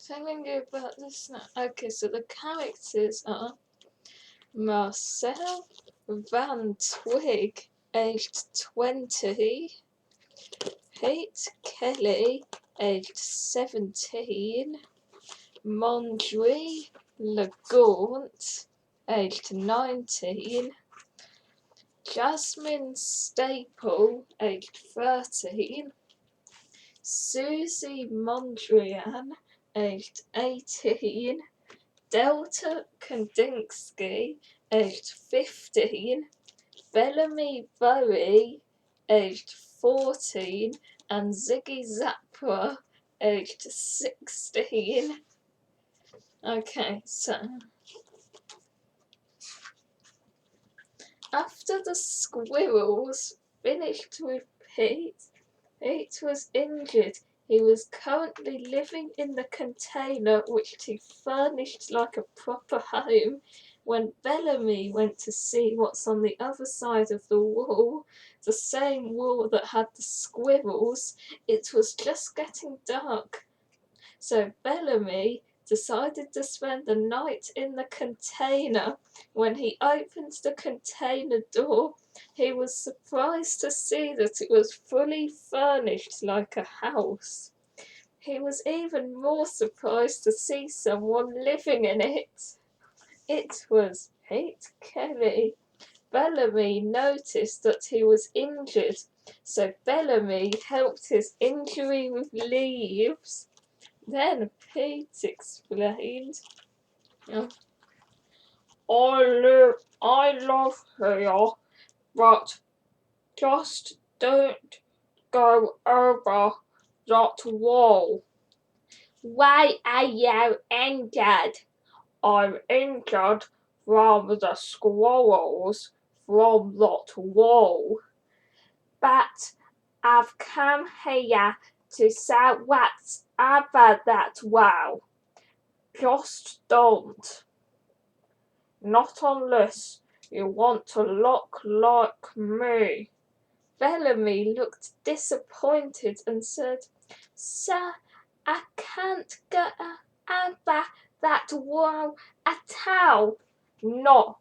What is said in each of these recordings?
Telling you about this now. Okay, so the characters are Marcel Van Twig, aged 20, Pete Kelly, aged 17, Mondry Legaunt, aged 19, Jasmine Staple, aged 13, Susie Mondrian, aged 18, Delta Kandinsky, aged 15, Bellamy Bowie, aged 14, and Ziggy Zappa, aged 16. Okay, so after the squirrels finished with Pete, Pete was injured. He was currently living in the container which he furnished like a proper home. When Bellamy went to see what's on the other side of the wall, the same wall that had the squirrels, it was just getting dark. So Bellamy decided to spend the night in the container. When he opened the container door, he was surprised to see that it was fully furnished like a house. He was even more surprised to see someone living in it. It was Pete Kelly. Bellamy noticed that he was injured, so Bellamy helped his injury with leaves. Then Pete explained, I love here, but just don't go over that wall. Why are you injured? I'm injured from the squirrels from that wall. But I've come here to say what's over that wall. Just don't. Not unless you want to look like me. Bellamy looked disappointed and said, Sir, I can't go over that wall at all. No,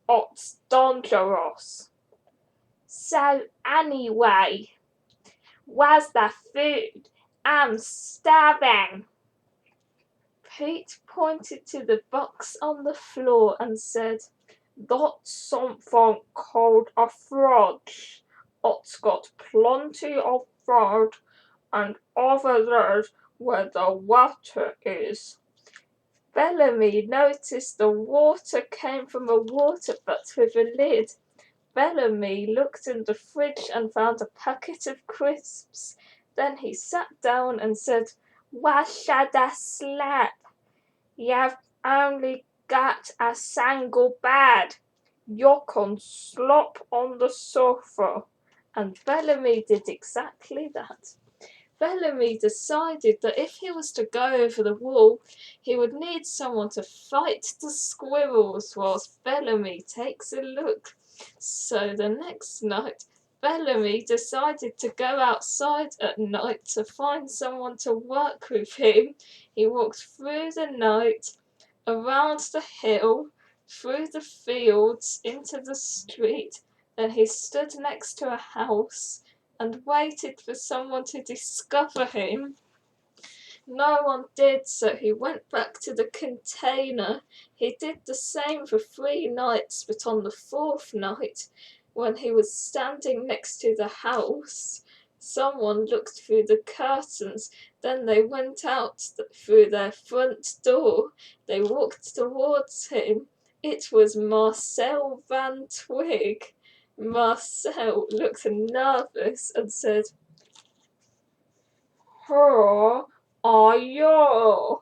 it's dangerous. So anyway, where's the food? I'm starving. Pete pointed to the box on the floor and said, That's something called a fridge. It's got plenty of food, and over there's where the water is. Bellamy noticed the water came from a water butt with a lid. Bellamy looked in the fridge and found a packet of crisps. Then he sat down and said, Where should I sleep? You've only got a single bed. You can sleep on the sofa. And Bellamy did exactly that. Bellamy decided that if he was to go over the wall, he would need someone to fight the squirrels whilst Bellamy takes a look. So the next night, Bellamy decided to go outside at night to find someone to work with him. He walked through the night, around the hill, through the fields, into the street. Then he stood next to a house and waited for someone to discover him. No one did, so he went back to the container. He did the same for 3 nights, but on the 4th night, when he was standing next to the house, someone looked through the curtains. Then they went out through their front door. They walked towards him. It was Marcel Van Twig. Marcel looked nervous and said, Who are you?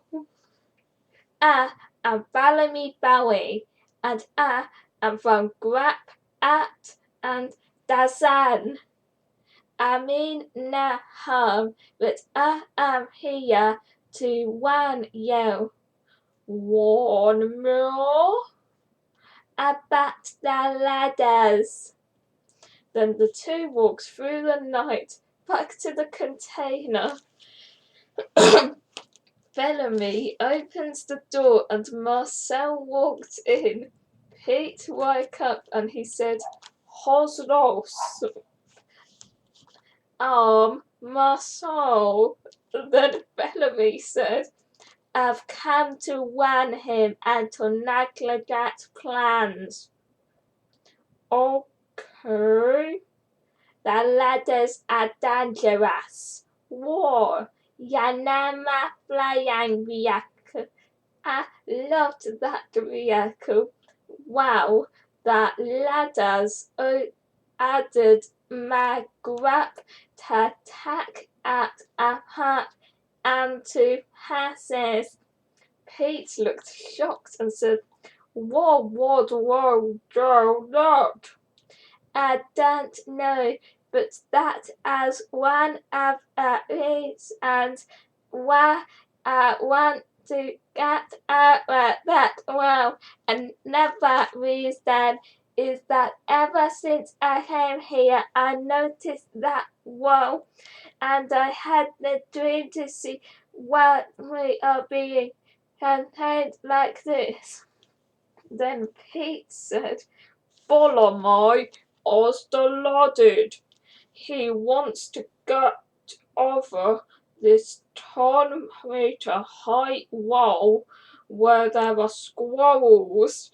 I am Bellamy Bowie, and I am from Grap At and Dazan. I mean no harm, but I am here to warn you. Warn me? About the ladders. Then the two walked through the night back to the container. Bellamy opens the door and Marcel walked in. Pete woke up and he said, "How's los?" Marcel. Then Bellamy said, "I've come to warn him and to neglect plans." Okay. The letters are dangerous. War. Yanama flying vehicle. I loved that vehicle. Wow, the ladders added my grab to attack at a part and to passes. Pete looked shocked and said, "What would we do that?" "I don't know, but that is one of the reasons why I want to get over that well. Another reason is that ever since I came here, I noticed that wall, and I had the dream to see what we are being contained like this." Then Pete said, "Follow my Osterlodded. He wants to get over this 10-meter high wall where there are squirrels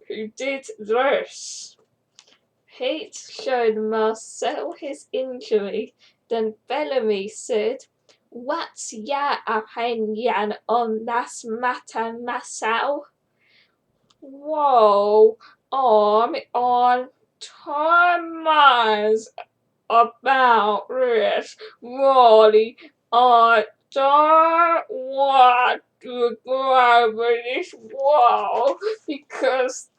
who did this." Pete showed Marcel his injury. Then Bellamy said, "What's your opinion on this matter, Marcel?" "Whoa, I'm on time about this, Molly. I don't want to go over this wall because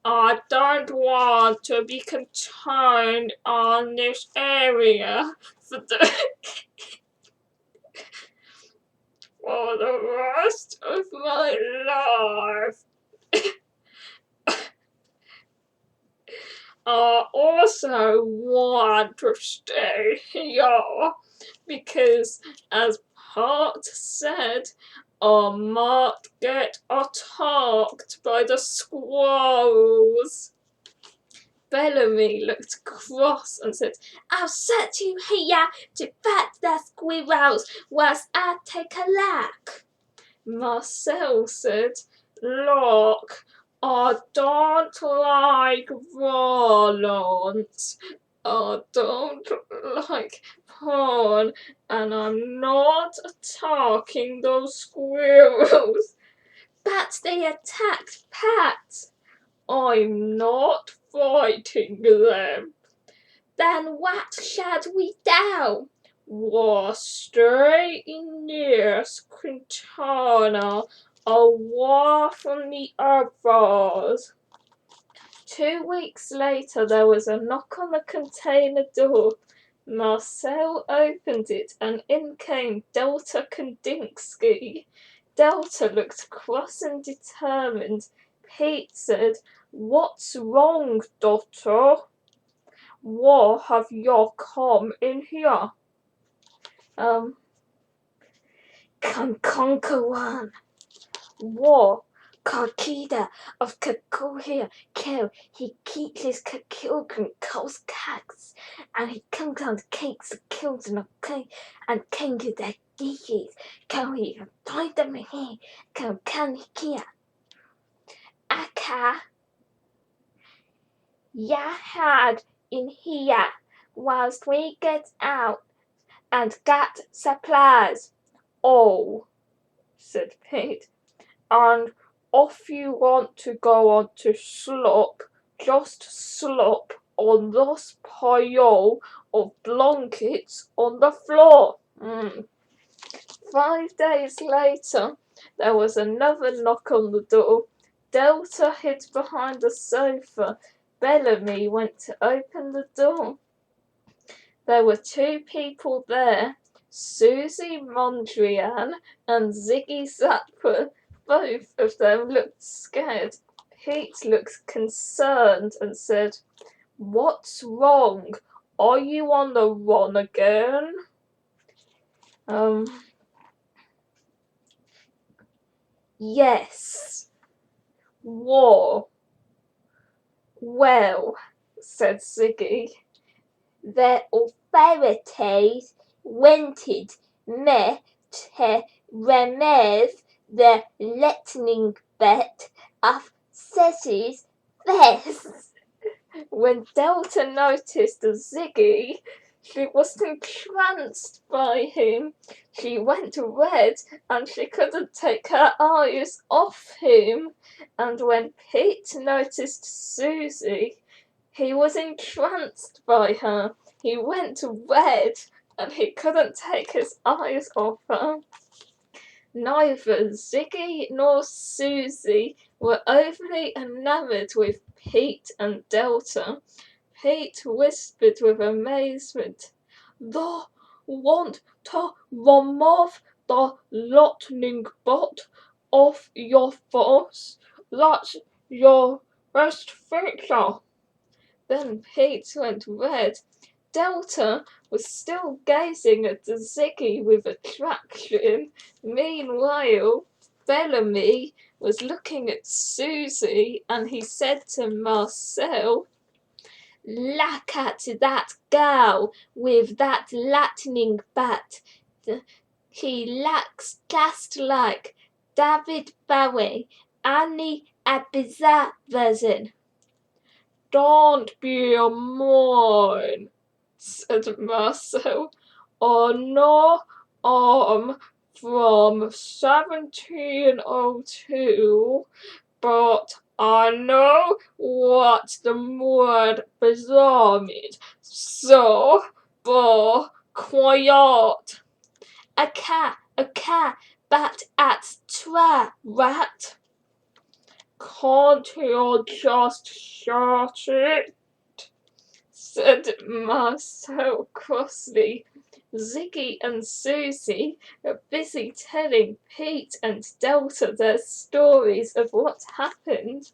I don't want to be contained on this area for the rest of my life. I also want to stay here because, as Hart said, I might get attacked by the squirrels." Bellamy looked cross and said, "I'll set you here to fight the squirrels whilst I take a look." Marcel said, "Look, I don't like violence. I don't like porn, and I'm not attacking those squirrels." "But they attacked Pat." "I'm not fighting them." "Then what shall we do?" "We'll stay in this container away from the others." 2 weeks later, there was a knock on the container door. Marcel opened it, and in came Delta Kandinsky. Delta looked cross and determined. Pete said, "What's wrong, Doctor? Why have you come in here?" Can conquer one. War. Kakida of Kakuhia kill. He keeps his Kakilkan calls cats, and he comes on cakes kills and can to the geekies. Can he find them in here? Can he kia? Aka. Ya had in here whilst we get out and get supplies. "Oh," said Pete, "and if you want to go on to slop, just slop on this pile of blankets on the floor." 5 days later, there was another knock on the door. Delta hid behind the sofa. Bellamy went to open the door. There were 2 people there, Susie Mondrian and Ziggy Zappa. Both of them looked scared. Pete looked concerned and said, "What's wrong? Are you on the run again?" Yes. War. Well, said Ziggy, the authorities wanted me to remove the lightning bit of Sissy's face. When Delta noticed Ziggy, she was entranced by him. She went red and she couldn't take her eyes off him. And when Pete noticed Susie, he was entranced by her. He went red and he couldn't take his eyes off her. Neither Ziggy nor Susie were overly enamored with Pete and Delta. Pete whispered with amazement, "They want to remove the lightning bolt off your face. That's your best feature." Then Pete went red. Delta was still gazing at Ziggy with attraction. Meanwhile, Bellamy was looking at Susie and he said to Marcel, "Look at that girl with that lightning bat. She looks just like David Bowie, only a bizarre version." "Don't be a moron," said Marcel. "I know I'm from 1702, but I know what the word bizarre means, so be quiet." Okay, but at try, right?" "Can't you just shout it?" said Marcel crossly. Ziggy and Susie were busy telling Pete and Delta their stories of what happened.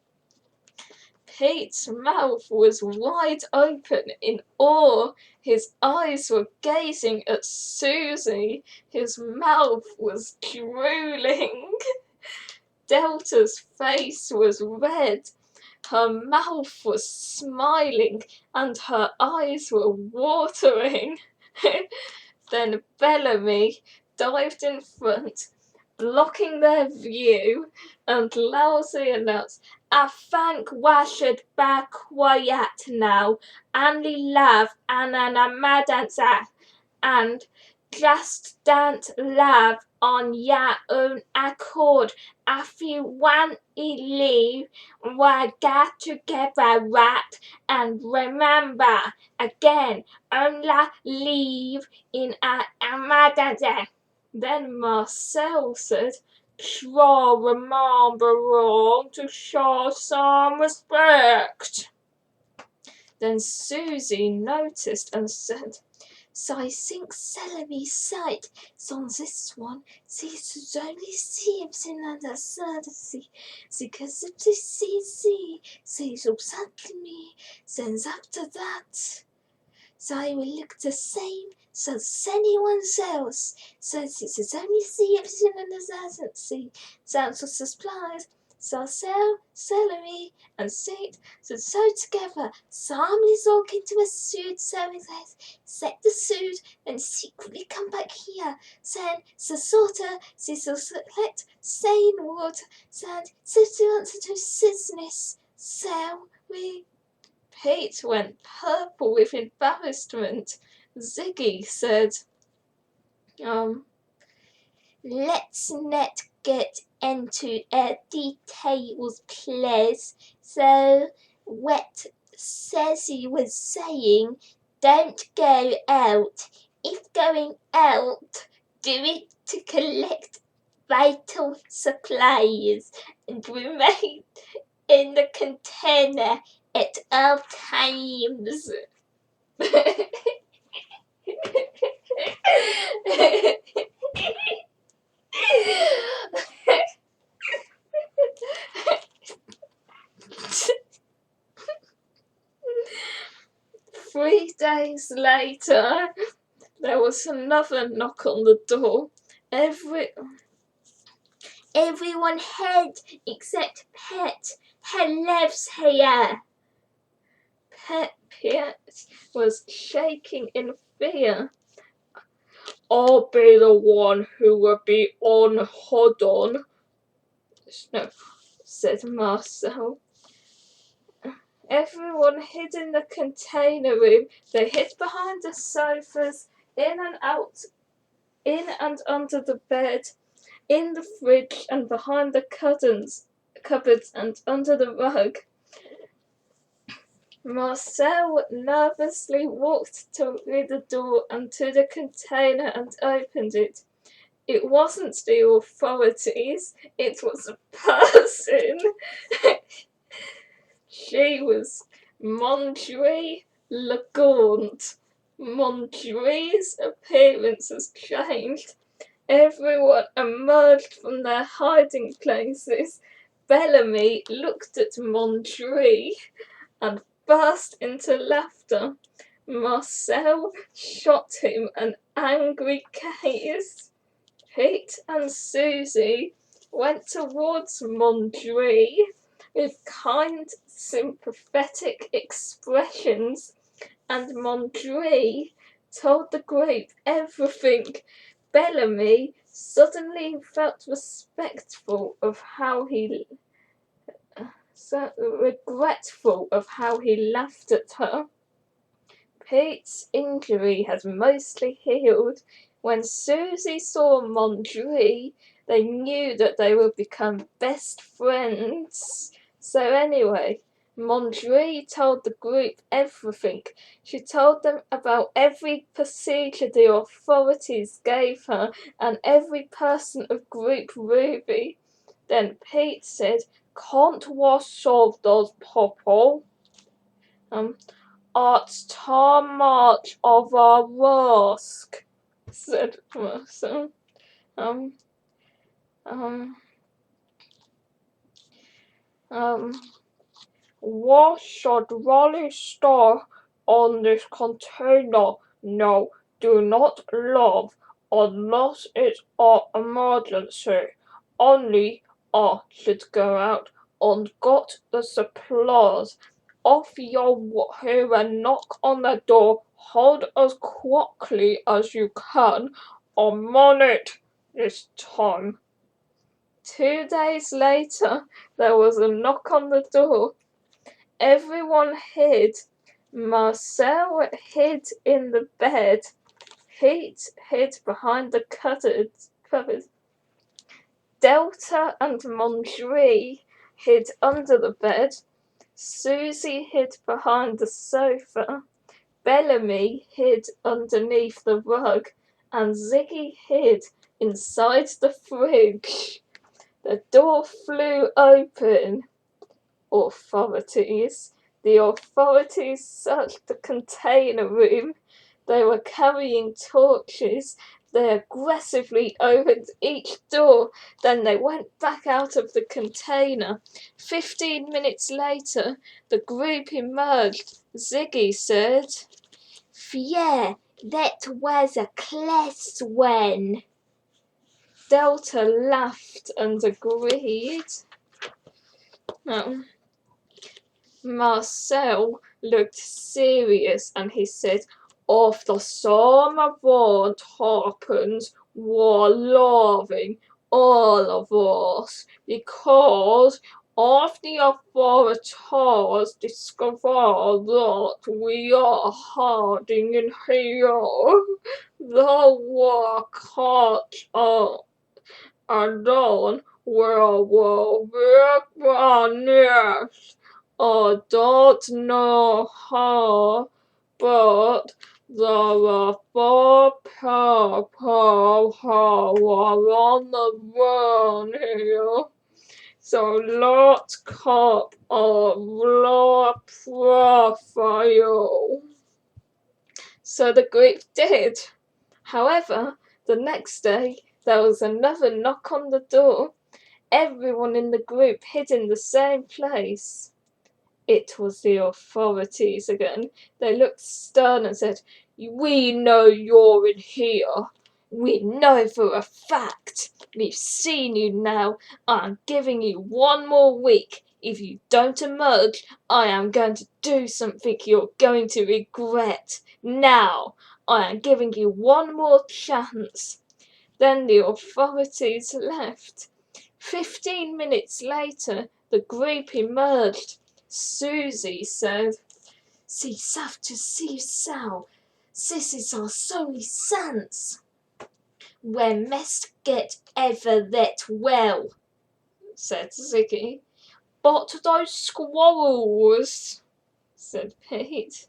Pete's mouth was wide open in awe. His eyes were gazing at Susie. His mouth was drooling. Delta's face was red. Her mouth was smiling and her eyes were watering. Then Bellamy dived in front, blocking their view, and loudly announced, "I think we should be quiet now. Only love and an emergency, and just don't leave on your own accord. If you want to leave, we get together, right? And remember, again, only leave in an emergency." Then Marcel said, "Try remembering to show some respect." Then Susie noticed and said, "So I think Selame's site is on this one. She's only everything on the surface. Because if they see, she's upset me. Then after that, they will look the same as anyone else. So this is only everything on the surface. Sounds of supplies. So sell, celery, and seed, so together, families walk into a suit sewing place, set the suit, and secretly come back here. Then the sorter, this will select sane water, sand, sifty answer to business. So we. Pete went purple with embarrassment. Ziggy said, "Let's not get into details, please. So, what Sassy was saying, don't go out. If going out, do it to collect vital supplies and remain in the container at all times." Three days later, there was another knock on the door. Everyone hid except Pet. He lives here. Pet was shaking in fear. I'll be the one who will be on hold on, no, said Marcel. Everyone hid in the container room. They hid behind the sofas, in and under the bed, in the fridge and behind the cupboards and under the rug. Marcel nervously walked through the door and to the container and opened it. It wasn't the authorities, it was a person. She was Marjorie Legaunt. Marjorie's appearance has changed. Everyone emerged from their hiding places. Bellamy looked at Marjorie and burst into laughter. Marcel shot him an angry gaze. Pete and Susie went towards Marjorie with kind, sympathetic expressions, and Marjorie told the group everything. Bellamy suddenly felt regretful of how he laughed at her. Pete's injury had mostly healed. When Susie saw Marjorie, they knew that they would become best friends. So anyway, Marjorie told the group everything. She told them about every procedure the authorities gave her and every person of Group Ruby. Then Pete said, "Can't we solve those people? It's too much of a risk," said Mercer. We should really stay on this container. No, do not leave unless it's an emergency. Only I should go out and get the supplies. If you hear a knock on the door, hold as quickly as you can. I'm on it this time. 2 days later, there was a knock on the door. Everyone hid. Marcel hid in the bed. Pete hid behind the cupboard. Delta and Marjorie hid under the bed. Susie hid behind the sofa. Bellamy hid underneath the rug. And Ziggy hid inside the fridge. The door flew open. Authorities. The authorities searched the container room. They were carrying torches. They aggressively opened each door. Then they went back out of the container. 15 minutes later, the group emerged. Ziggy said, "Phew, that was a close one." Delta laughed and agreed. Marcel looked serious and he said, "If the same event happens, we're leaving, all of us, because if the authorities discover that we are hiding in here, they will catch us, and then we will be punished. I don't know how, but there are 4 people who are on the run here. So let's keep a low profile." So the group did. However, the next day there was another knock on the door. Everyone in the group hid in the same place. It was the authorities again. They looked stern and said, "We know you're in here. We know for a fact. We've seen you now. I'm giving you 1 more week. If you don't emerge, I am going to do something you're going to regret. Now, I am giving you 1 more chance. Then the authorities left. 15 minutes later, the group emerged. Susie said, "Sie have to see Sal. This is our only chance." "We must get over that well," said Ziggy. "But those squirrels," said Pete.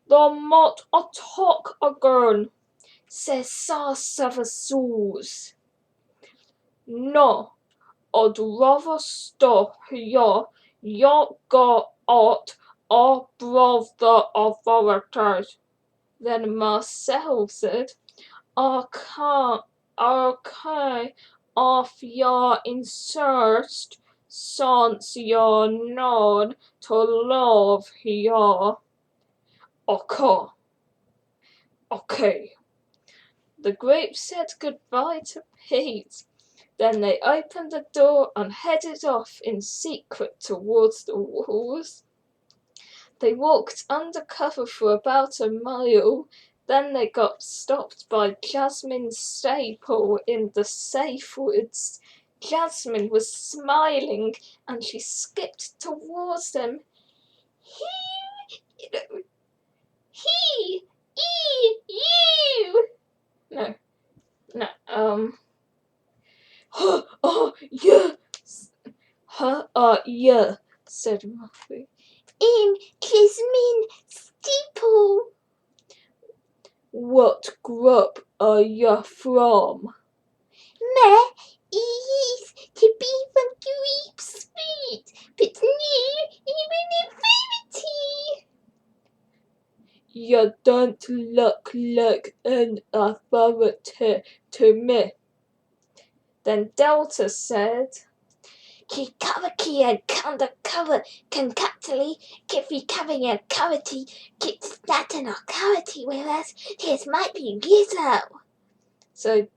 "They might attack again," said Sarsavasaurus. "No, I'd rather stop here. You got out above the authorities." Then Marcel said, "Okay, if you're insist, since you're not to live here." Okay. The group said goodbye to Pete. Then they opened the door and headed off in secret towards the walls. They walked undercover for about a mile. Then they got stopped by Jasmine Staple in the safe woods. Jasmine was smiling and she skipped towards them. You. No. Yeah, said Muffy. Jasmine Steeple. What group are you from? Me used to be from Grape Street, but now I'm an authority. You don't look like an authority to me. Then Delta said, "Kikavaki and undercover concatally, Kiffy covering a cavity, gets that in a cavity, whereas his might be Gizzo." So,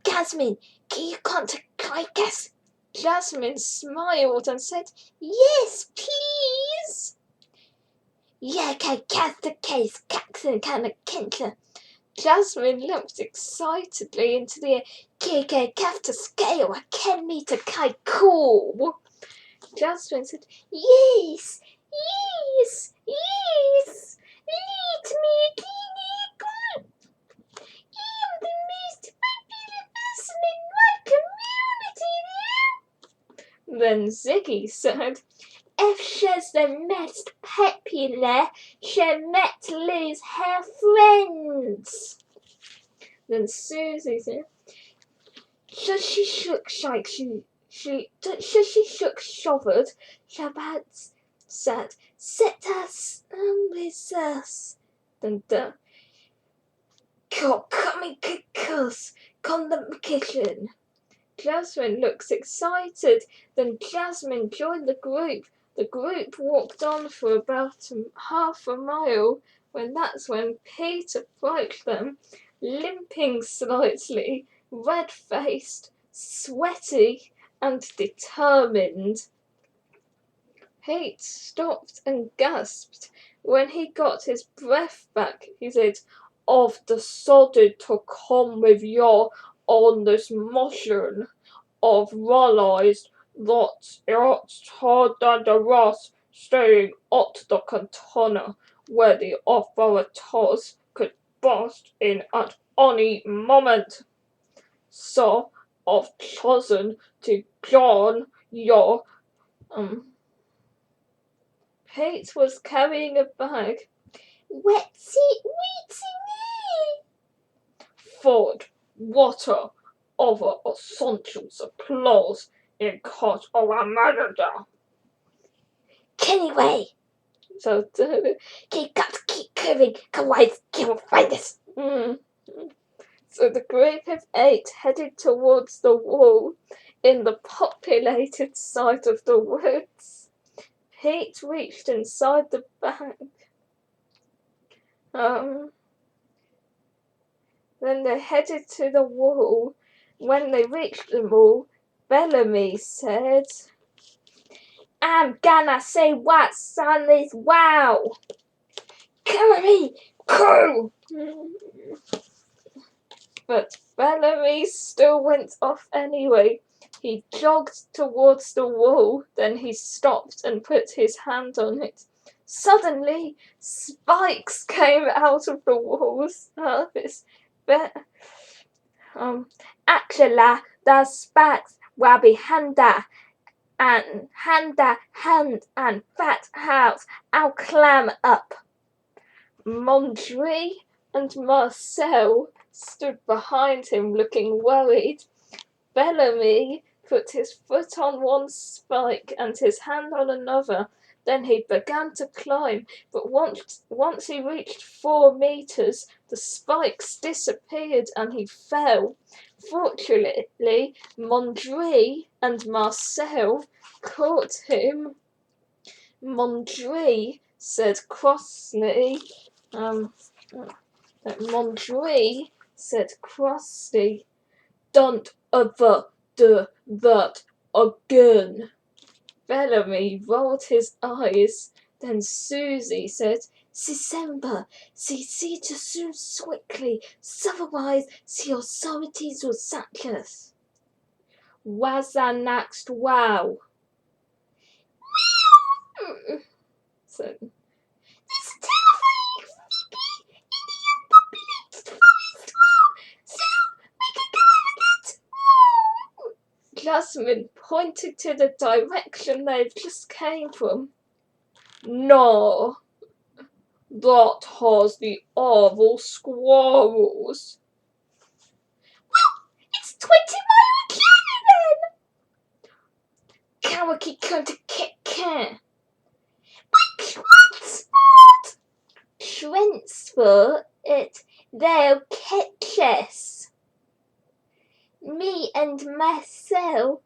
Jasmine, can you contact us? Jasmine smiled and said, "Yes, please." "Yeah, can cast the case, Caxon kind of cancer." Jasmine looked excitedly into the air. "KK to scale, 10 meter kite cool." Jasmine said, Yes. Let me group. I'm the most popular person in my community now." Then Ziggy said, "If she's the most popular, she might lose her friends." Then Susie said, she shook shivered. Shabbat said, "Set us with us." Then coming kickers, come the kitchen. Jasmine looks excited. Then Jasmine joined the group. The group walked on for about half a mile. That's when Pete approached them, limping slightly, red-faced, sweaty, and determined. Pete stopped and gasped. When he got his breath back, he said, "I've decided to come with you on this mission. I've realized that it's harder than us staying at the container where the authorities could burst in at any moment. So I've chosen to join your Pete was carrying a bag. What's it? Food, water, other essential supplies in case of a manager. Anyway, so keep covering, otherwise he will find us. So the group of 8 headed towards the wall in the populated side of the woods. Pete reached inside the bag. Then they headed to the wall. When they reached the wall, Bellamy said, "I'm gonna say what's on this wall. Come with me, go!" But Bellamy still went off anyway. He jogged towards the wall, then he stopped and put his hand on it. Suddenly, spikes came out of the wall's surface. Actually, the spikes were behind and hand and fat house. I'll climb up. Mondri and Marcel stood behind him looking worried. Bellamy put his foot on one spike and his hand on another. Then he began to climb, but once he reached 4 meters, the spikes disappeared and he fell. Fortunately, Mondri and Marcel caught him. Mondri said crossly, "Don't ever do that again." Bellamy rolled his eyes. Then Susie said, "December, see to soon quickly, otherwise the authorities will sack us." "What's the next wow?" So, "There's a terrifying figure in the unpopulated forest wall, so we can go over that wall." Jasmine pointed to the direction they've just came from. "No, that has the oval squirrels." "Well, it's 20-mile journey then." "Kawaki going to kick can." "Which one's what?" "Transfer it, they'll catch us." Me and Marcel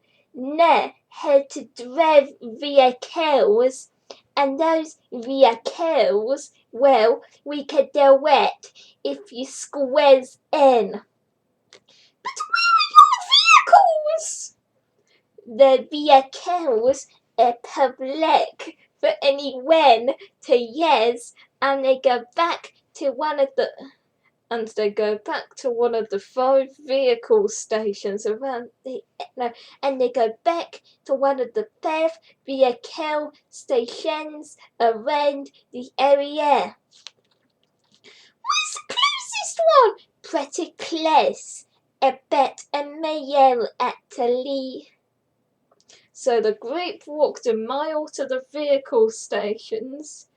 had to drive vehicles, and those vehicles, well, we could do it if you squeeze in. "But where are your vehicles?" "The vehicles are public for anyone to use, and they go back to one of the 5 vehicle stations around the and they go back to one of the 5 vehicle stations around the area." "Where's the closest one?" "Pretty close, about a mile actually." So the group walked a mile to the vehicle stations,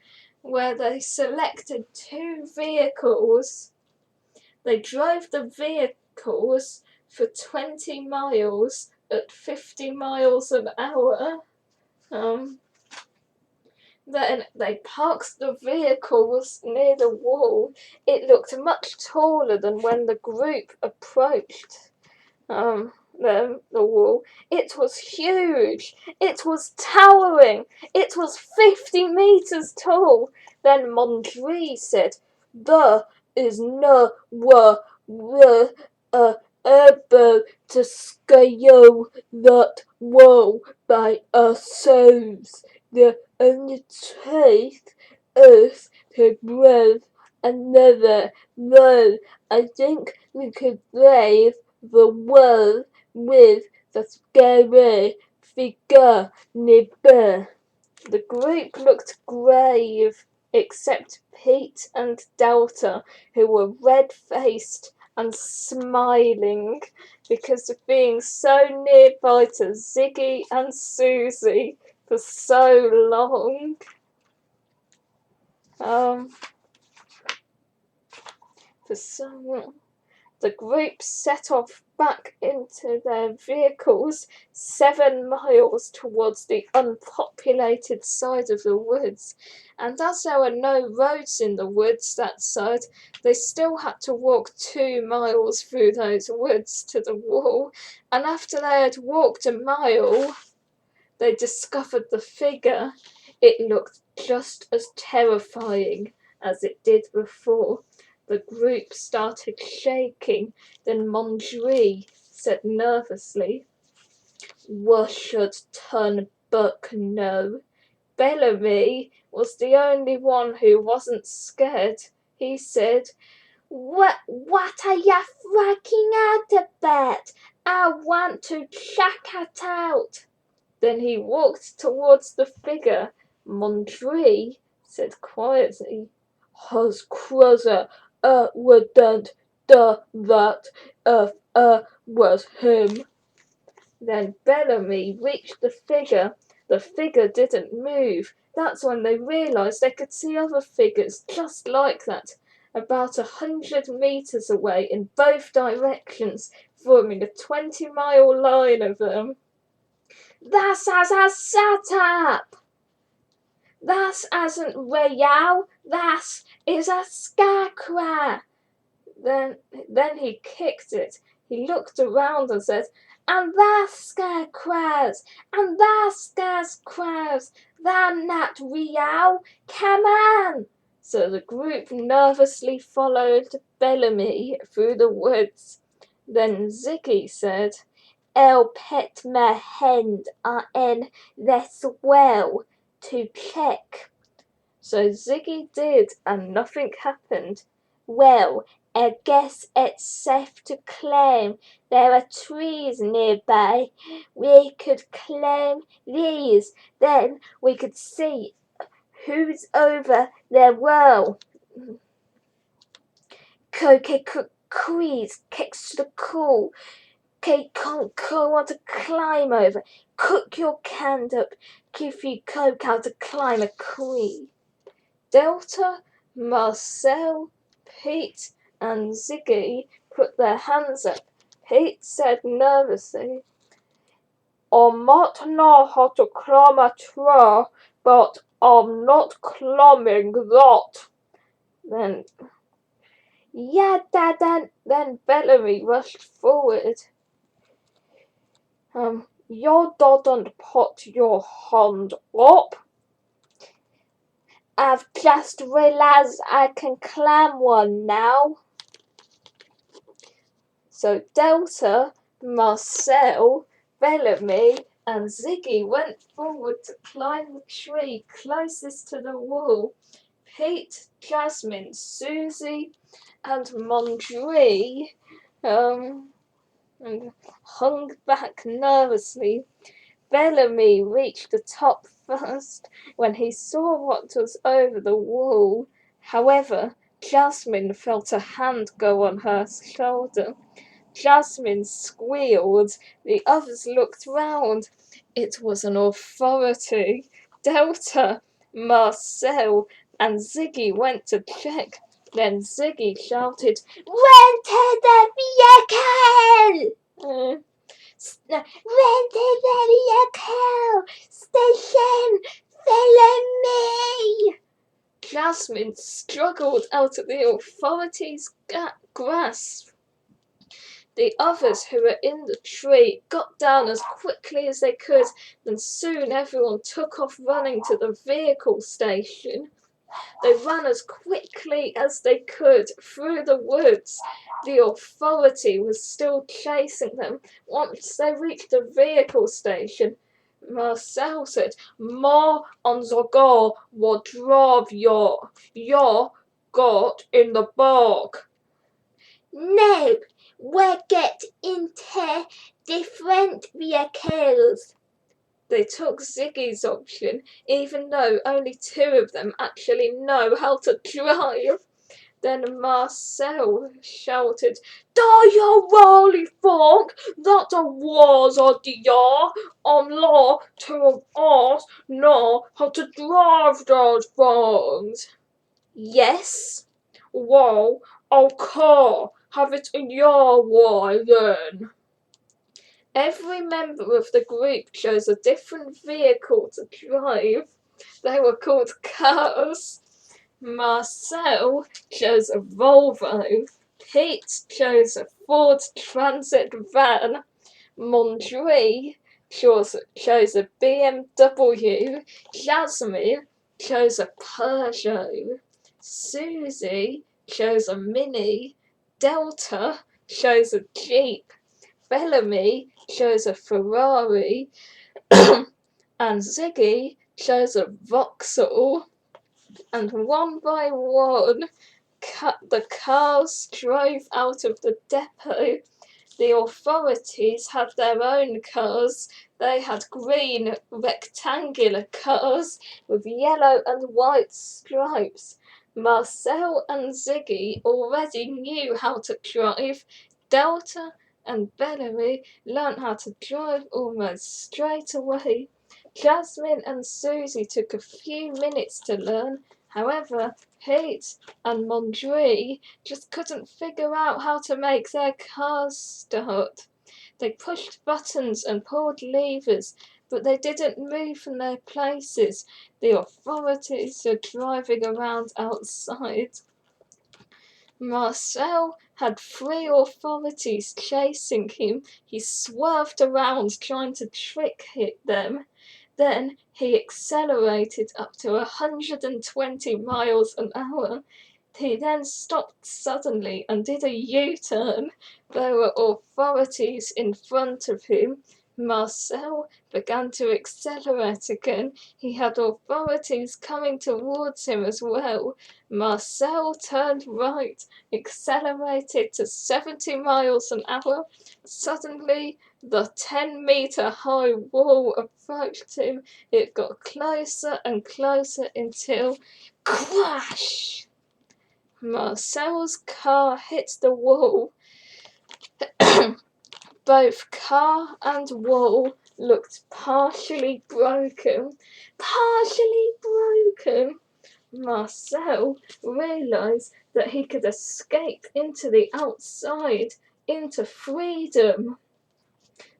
where they selected 2 vehicles. They drove the vehicles for 20 miles at 50 miles an hour. Then they parked the vehicles near the wall. It looked much taller than when the group approached the wall. It was huge. It was towering. It was 50 meters tall. Then Mondri said, "There is no way we're able to scale that wall by ourselves. The only truth is to brave another wall. I think we could brave the wall with the scary figure nearby." The group looked grave, except Pete and Delta, who were red-faced and smiling because of being so nearby to Ziggy and Susie for so long. The group set off back into their vehicles 7 miles towards the unpopulated side of the woods, and as there were no roads in the woods that side, they still had to walk 2 miles through those woods to the wall, and after they had walked a mile, they discovered the figure. It looked just as terrifying as it did before. The group started shaking. Then Mondri said nervously, "We should turn back now." Bellamy was the only one who wasn't scared. He said, What are you freaking out about? I want to check it out." Then he walked towards the figure. Mondri said quietly, "His cruiser wouldn't do that if it was him." Then Bellamy reached the figure. The figure didn't move. That's when they realized they could see other figures just like that, about 100 meters away in both directions, forming a 20-mile line of them. "That's as a setup! That isn't real! That is a scarecrow!" Then he kicked it. He looked around and said, "And there's scarecrows! And there's scarecrows! They're not real! Come on!" So the group nervously followed Bellamy through the woods. Then Ziggy said, "I'll put my hand in this well to check." So Ziggy did, and nothing happened. "Well, I guess it's safe to claim there are trees nearby. We could climb these, then we could see who's over their wall." Quiz kicks the cool. Can't want to climb over. Cook your hand up. Give you coke how to climb a tree. Delta, Marcel, Pete, and Ziggy put their hands up. Pete said nervously, "I might know how to climb a tree, but I'm not climbing that." Then Bellamy rushed forward. "You didn't put your hand up." "I've just realized I can climb one now." So Delta, Marcel, Bellamy, and Ziggy went forward to climb the tree closest to the wall. Pete, Jasmine, Susie, and Mondri hung back nervously. Bellamy reached the top first when he saw what was over the wall. However, Jasmine felt a hand go on her shoulder. Jasmine squealed. The others looked round. It was an authority. Delta, Marcel, and Ziggy went to check. Then Ziggy shouted, "Run to the vehicle! Run to the vehicle! Station, follow me!" Jasmine struggled out of the authorities' grasp. The others who were in the tree got down as quickly as they could, and soon everyone took off running to the vehicle station. They ran as quickly as they could through the woods. The authority was still chasing them. Once they reached the vehicle station, Marcel said, "More on the go will drive your got in the bog." "No, we'll get into different vehicles." They took Ziggy's option, even though only 2 of them actually know how to drive. Then Marcel shouted, "Do you really think that the wars idea on law to us know how to drive those things?" "Yes." "Well, okay, have it in your way then." Every member of the group chose a different vehicle to drive. They were called cars. Marcel chose a Volvo. Pete chose a Ford Transit van. Mondri chose a BMW. Jasmine chose a Peugeot. Susie shows a Mini, Delta shows a Jeep, Bellamy shows a Ferrari, and Ziggy shows a Vauxhall. And one by one, the cars drove out of the depot. The authorities had their own cars. They had green rectangular cars with yellow and white stripes. Marcel and Ziggy already knew how to drive. Delta and Bellamy learnt how to drive almost straight away. Jasmine and Susie took a few minutes to learn. However, Pete and Mondri just couldn't figure out how to make their cars start. They pushed buttons and pulled levers, but they didn't move from their places. The authorities were driving around outside. Marcel had 3 authorities chasing him. He swerved around trying to trick them. Then he accelerated up to 120 miles an hour. He then stopped suddenly and did a U-turn. There were authorities in front of him. Marcel began to accelerate again. He had authorities coming towards him as well. Marcel turned right, accelerated to 70 miles an hour. Suddenly, the 10-meter-high wall approached him. It got closer and closer until crash! Marcel's car hit the wall. Both car and wall looked partially broken. Marcel realized that he could escape into the outside, into freedom.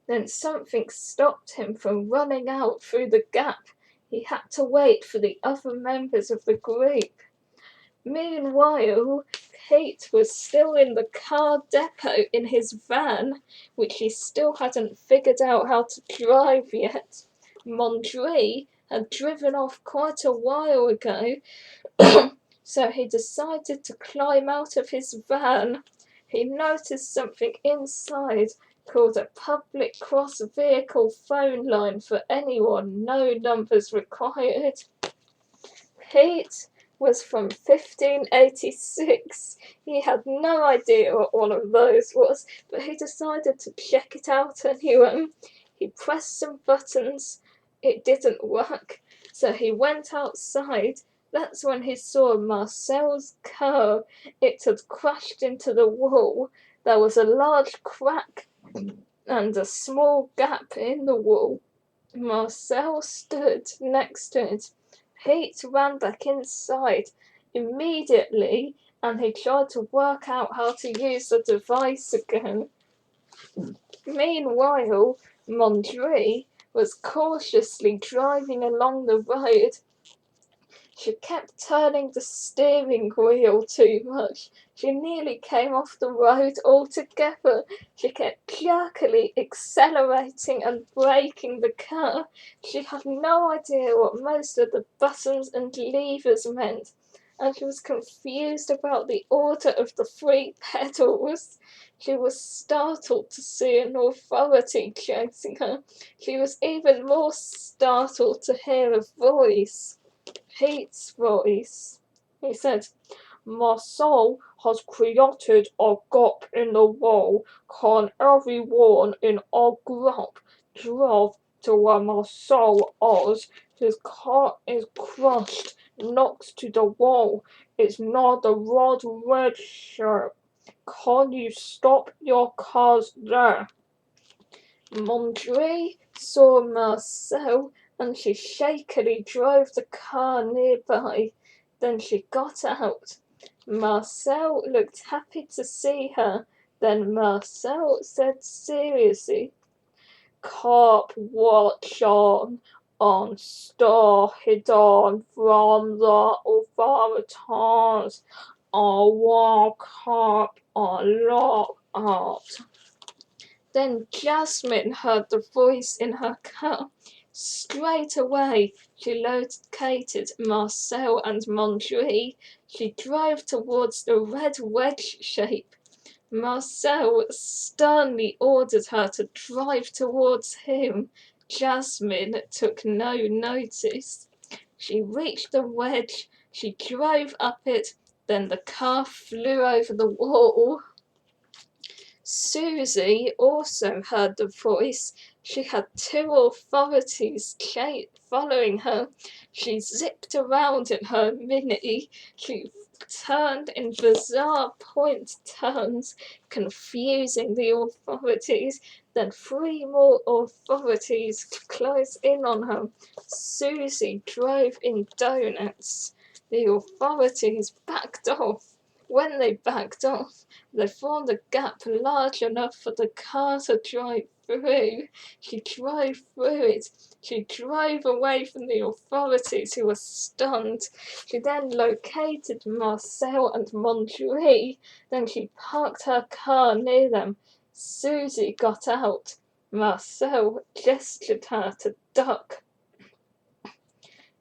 Then something stopped him from running out through the gap. He had to wait for the other members of the group. Meanwhile, Pete was still in the car depot in his van, which he still hadn't figured out how to drive yet. Mondri had driven off quite a while ago, so he decided to climb out of his van. He noticed something inside called a public cross-vehicle phone line for anyone, no numbers required. Pete was from 1586. He had no idea what one of those was, but he decided to check it out anyway. He pressed some buttons. It didn't work, so he went outside. That's when he saw Marcel's car. It had crashed into the wall. There was a large crack and a small gap in the wall. Marcel stood next to it. Pete ran back inside immediately and he tried to work out how to use the device again. Meanwhile, Mondri was cautiously driving along the road. She kept turning the steering wheel too much. She nearly came off the road altogether. She kept jerkily accelerating and braking the car. She had no idea what most of the buttons and levers meant, and she was confused about the order of the 3 pedals. She was startled to see an authority chasing her. She was even more startled to hear a voice. Pete's voice. He said, Marcel has created a gap in the wall. Can everyone in our group drive to where Marcel is? His car is crushed next to the wall. It's not the red shirt. Can you stop your cars there? Mondri saw Marcel and she shakily drove the car nearby. Then she got out. Marcel looked happy to see her. Then Marcel said seriously, Keep watching and stay hidden from the authorities. I will keep a lookout. Then Jasmine heard the voice in her car. Straight away, she located Marcel and Mondri. She drove towards the red wedge shape. Marcel sternly ordered her to drive towards him. Jasmine took no notice. She reached the wedge, she drove up it, then the car flew over the wall. Susie also heard the voice. She had two authorities following her. She zipped around in her Mini. She turned in bizarre point turns, confusing the authorities. Then three more authorities closed in on her. Susie drove in donuts. The authorities backed off. When they backed off, they formed a gap large enough for the car to drive through. She drove through it. She drove away from the authorities, who were stunned. She then located Marcel and Mondri. Then she parked her car near them. Susie got out. Marcel gestured her to duck.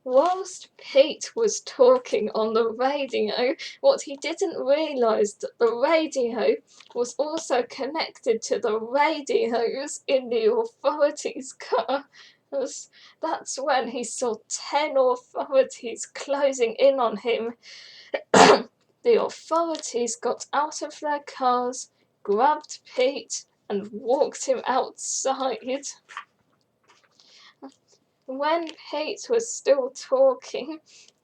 Whilst Pete was talking on the radio, what he didn't realise that the radio was also connected to the radios in the authorities' car. That's when he saw 10 authorities closing in on him. The authorities got out of their cars, grabbed Pete, and walked him outside. When Pete was still talking,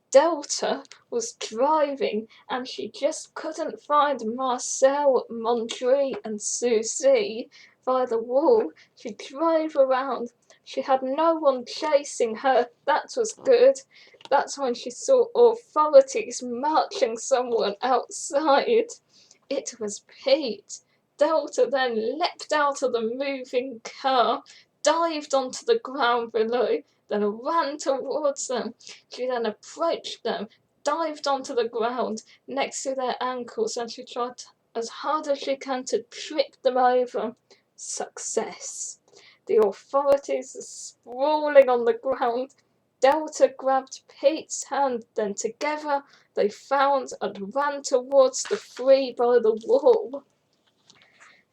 Delta was driving, and she just couldn't find Marcel, Mondri, and Susie by the wall. She drove around. She had no one chasing her. That was good. That's when she saw authorities marching someone outside. It was Pete. Delta then leapt out of the moving car, dived onto the ground below, then ran towards them. She then approached them, dived onto the ground next to their ankles, and she tried as hard as she can to trip them over. Success. The authorities are sprawling on the ground. Delta grabbed Pete's hand, then together they found and ran towards the three by the wall.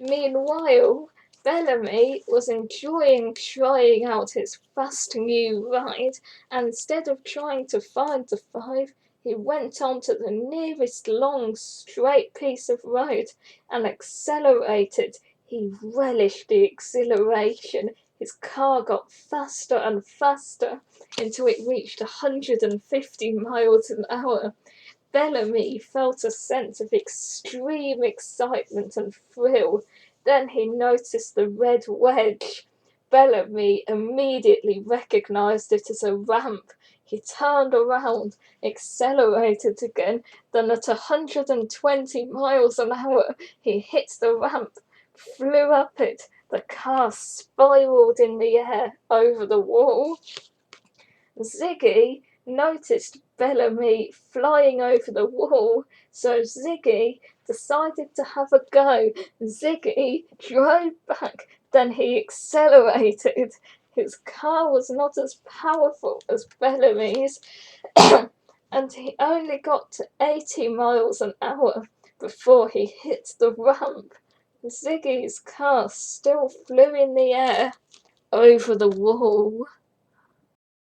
Meanwhile, Bellamy was enjoying trying out his fast new ride, and instead of trying to find the five, he went on to the nearest long straight piece of road and accelerated. He relished the exhilaration. His car got faster and faster until it reached 150 miles an hour. Bellamy felt a sense of extreme excitement and thrill. Then he noticed the red wedge. Bellamy immediately recognized it as a ramp. He turned around, accelerated again, then at 120 miles an hour, he hit the ramp, flew up it. The car spiraled in the air over the wall. Ziggy noticed Bellamy flying over the wall, so Ziggy decided to have a go. Ziggy drove back, then he accelerated. His car was not as powerful as Bellamy's, and he only got to 80 miles an hour before he hit the ramp. Ziggy's car still flew in the air over the wall.